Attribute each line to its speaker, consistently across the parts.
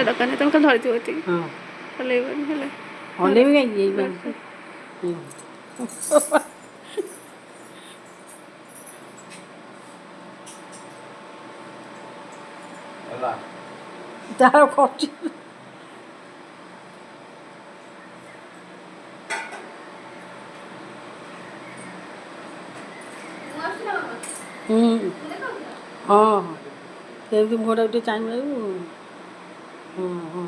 Speaker 1: ଦରକାର ନାହିଁ ତମେ ଖାଲି ଧରିଥିବ ଏତିକି
Speaker 2: ହଁ
Speaker 1: ହଲେଇବନି ହେଲା
Speaker 2: ହଲେଇବି କାହିଁକି ଏଇ ତାର ଖର୍ଚ୍ଚ ହଁ ସେମିତି ମୁହଁଟାକୁ ଟିକେ ଚାହିଁ ମାରିବୁ ହଁ ହଁ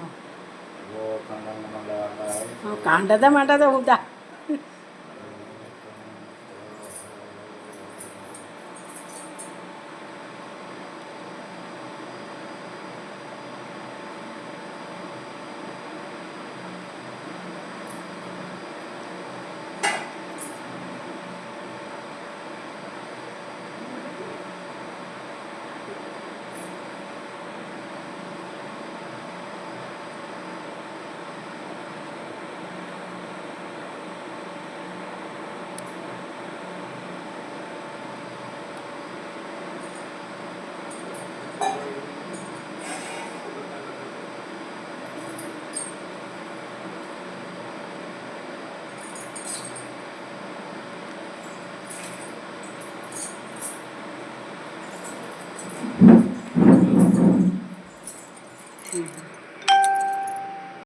Speaker 2: କାଣ୍ଡା दा मांडा तो होता